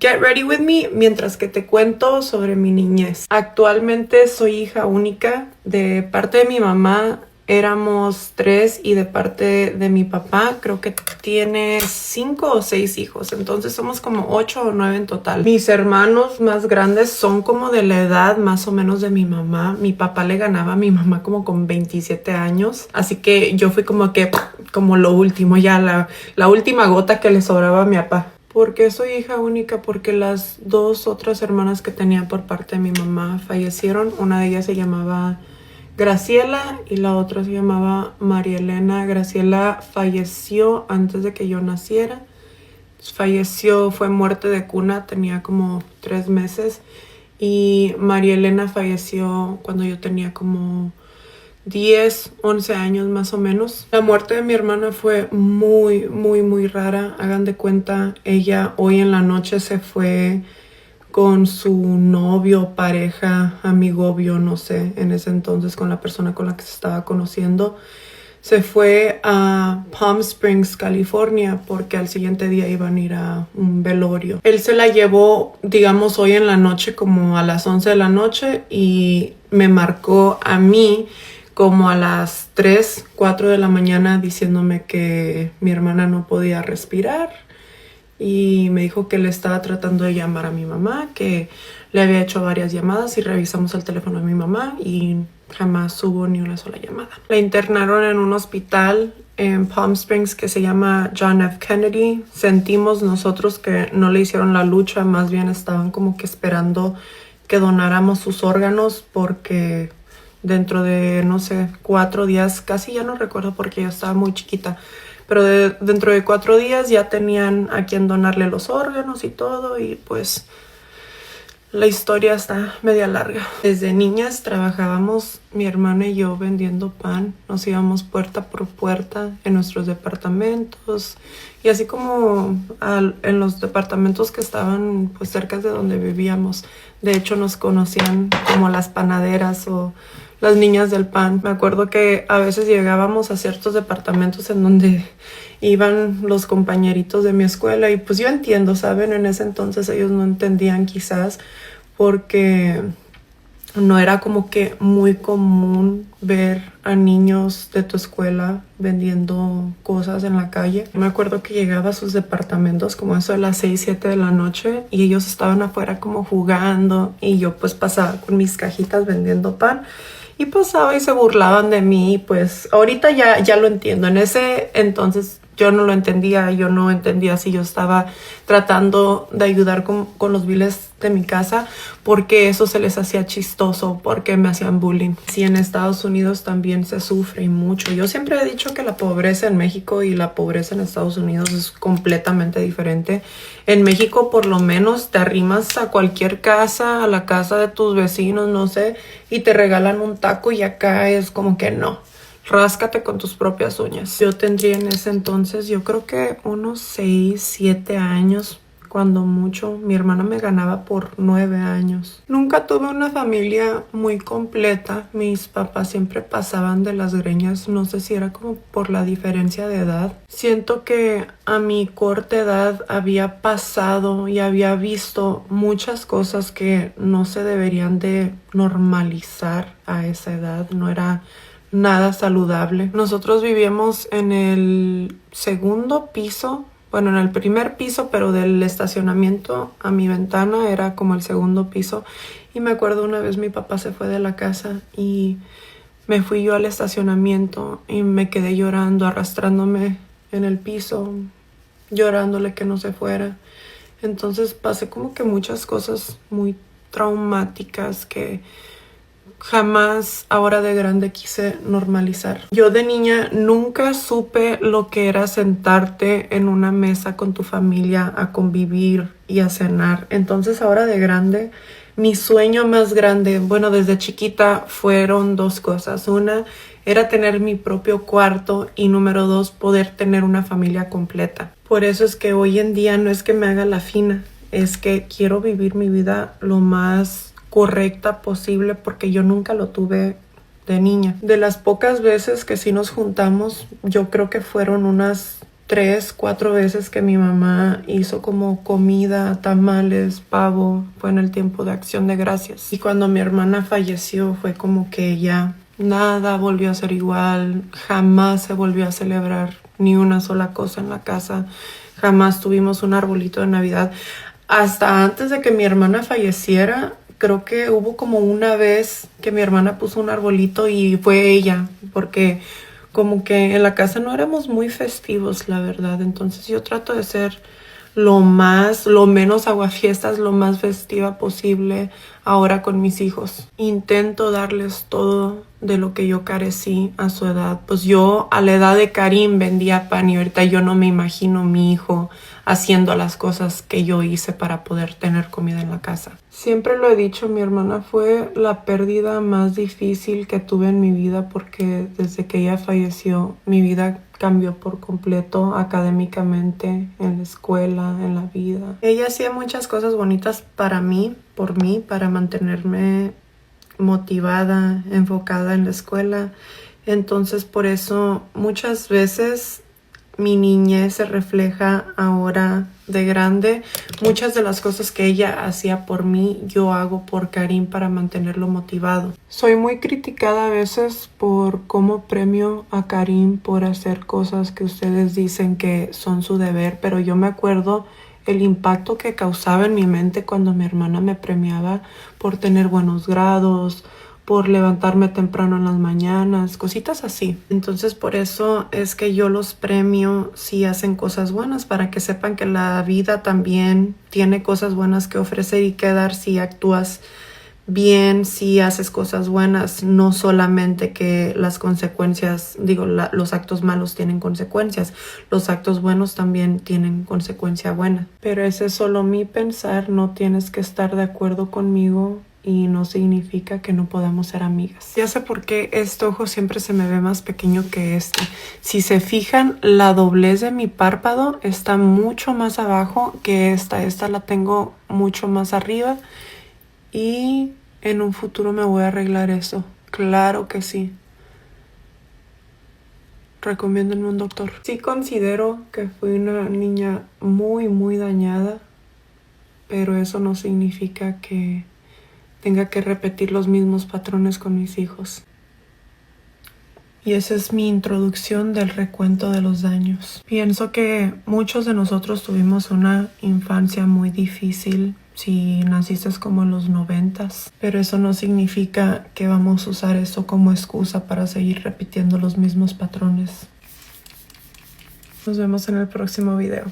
get ready with me mientras que te cuento sobre mi niñez. Actualmente soy hija única. De parte de mi mamá éramos 3 y de parte de mi papá creo que tiene 5 o 6 hijos. Entonces somos como 8 o 9 en total. Mis hermanos más grandes son como de la edad más o menos de mi mamá. Mi papá le ganaba a mi mamá como con 27 años. Así que yo fui como lo último, ya la última gota que le sobraba a mi papá. ¿Por qué soy hija única? Porque las 2 otras hermanas que tenía por parte de mi mamá fallecieron. Una de ellas se llamaba Graciela y la otra se llamaba María Elena. Graciela falleció antes de que yo naciera. Falleció, fue muerte de cuna, tenía como 3 meses. Y María Elena falleció cuando yo tenía como 10, 11 años más o menos. La muerte de mi hermana fue muy, muy, muy rara. Hagan de cuenta, ella hoy en la noche se fue con su novio, pareja, amigobio, no sé, en ese entonces con la persona con la que se estaba conociendo. Se fue a Palm Springs, California, porque al siguiente día iban a ir a un velorio. Él se la llevó, digamos, hoy en la noche como a las 11 de la noche y me marcó a mí como a las 3, 4 de la mañana diciéndome que mi hermana no podía respirar y me dijo que le estaba tratando de llamar a mi mamá, que le había hecho varias llamadas y revisamos el teléfono de mi mamá y jamás hubo ni una sola llamada. La internaron en un hospital en Palm Springs que se llama John F. Kennedy. Sentimos nosotros que no le hicieron la lucha, más bien estaban como que esperando que donáramos sus órganos porque dentro de, no sé, 4 días, casi ya no recuerdo porque yo estaba muy chiquita, pero dentro de 4 días ya tenían a quien donarle los órganos y todo, y pues la historia está media larga. Desde niñas trabajábamos mi hermana y yo vendiendo pan. Nos íbamos puerta por puerta en nuestros departamentos y así como en los departamentos que estaban pues cerca de donde vivíamos. De hecho nos conocían como las panaderas o las niñas del pan. Me acuerdo que a veces llegábamos a ciertos departamentos en donde iban los compañeritos de mi escuela y pues yo entiendo, ¿saben? En ese entonces ellos no entendían quizás porque no era como que muy común ver a niños de tu escuela vendiendo cosas en la calle. Me acuerdo que llegaba a sus departamentos como eso de las 6, 7 de la noche y ellos estaban afuera como jugando y yo pues pasaba con mis cajitas vendiendo pan. Y pasaba y se burlaban de mí, pues ahorita ya lo entiendo. En ese entonces yo no lo entendía, yo no entendía si yo estaba tratando de ayudar con los biles de mi casa, porque eso se les hacía chistoso, porque me hacían bullying. Sí, en Estados Unidos también se sufre mucho. Yo siempre he dicho que la pobreza en México y la pobreza en Estados Unidos es completamente diferente. En México por lo menos te arrimas a cualquier casa, a la casa de tus vecinos, no sé, y te regalan un taco, y acá es como que no. Ráscate con tus propias uñas. Yo tendría en ese entonces, yo creo que unos 6, 7 años, cuando mucho. Mi hermana me ganaba por 9 años. Nunca tuve una familia muy completa. Mis papás siempre pasaban de las greñas. No sé si era como por la diferencia de edad. Siento que a mi corta edad había pasado y había visto muchas cosas que no se deberían de normalizar a esa edad. No era nada saludable. Nosotros vivíamos en el segundo piso, bueno, en el primer piso, pero del estacionamiento a mi ventana era como el segundo piso. Y me acuerdo una vez mi papá se fue de la casa y me fui yo al estacionamiento y me quedé llorando, arrastrándome en el piso, llorándole que no se fuera. Entonces pasé como que muchas cosas muy traumáticas que jamás ahora de grande quise normalizar. Yo de niña nunca supe lo que era sentarte en una mesa con tu familia a convivir y a cenar. Entonces ahora de grande, mi sueño más grande, bueno, desde chiquita fueron 2 cosas. Una era tener mi propio cuarto y número 2, poder tener una familia completa. Por eso es que hoy en día no es que me haga la fina, es que quiero vivir mi vida lo más correcta posible porque yo nunca lo tuve de niña. De las pocas veces que sí nos juntamos, yo creo que fueron unas 3, 4 veces que mi mamá hizo como comida, tamales, pavo. Fue en el tiempo de Acción de Gracias. Y cuando mi hermana falleció fue como que ya nada volvió a ser igual. Jamás se volvió a celebrar ni una sola cosa en la casa. Jamás tuvimos un arbolito de Navidad. Hasta antes de que mi hermana falleciera, creo que hubo como una vez que mi hermana puso un arbolito y fue ella, porque como que en la casa no éramos muy festivos, la verdad. Entonces yo trato de ser lo menos aguafiestas, lo más festiva posible ahora con mis hijos. Intento darles todo de lo que yo carecí a su edad. Pues yo a la edad de Karim vendía pan y ahorita yo no me imagino mi hijo haciendo las cosas que yo hice para poder tener comida en la casa. Siempre lo he dicho, mi hermana fue la pérdida más difícil que tuve en mi vida porque desde que ella falleció mi vida cambió por completo académicamente, en la escuela, en la vida. Ella hacía muchas cosas bonitas para mí, para mantenerme motivada, enfocada en la escuela. Entonces por eso muchas veces mi niñez se refleja ahora de grande. Muchas de las cosas que ella hacía por mí, yo hago por Karim para mantenerlo motivado. Soy muy criticada a veces por cómo premio a Karim por hacer cosas que ustedes dicen que son su deber, pero yo me acuerdo el impacto que causaba en mi mente cuando mi hermana me premiaba por tener buenos grados, por levantarme temprano en las mañanas, cositas así. Entonces por eso es que yo los premio si hacen cosas buenas, para que sepan que la vida también tiene cosas buenas que ofrecer y que dar si actúas bien, si haces cosas buenas, no solamente que las consecuencias, los actos malos tienen consecuencias, los actos buenos también tienen consecuencia buena. Pero ese es solo mi pensar, no tienes que estar de acuerdo conmigo y no significa que no podamos ser amigas. Ya sé por qué este ojo siempre se me ve más pequeño que este. Si se fijan, la doblez de mi párpado está mucho más abajo que esta. Esta la tengo mucho más arriba. Y en un futuro me voy a arreglar eso. Claro que sí. Recomiéndenme un doctor. Sí considero que fui una niña muy dañada, pero eso no significa que tenga que repetir los mismos patrones con mis hijos. Y esa es mi introducción del recuento de los daños. Pienso que muchos de nosotros tuvimos una infancia muy difícil si naciste como en los 90s, pero eso no significa que vamos a usar eso como excusa para seguir repitiendo los mismos patrones. Nos vemos en el próximo video.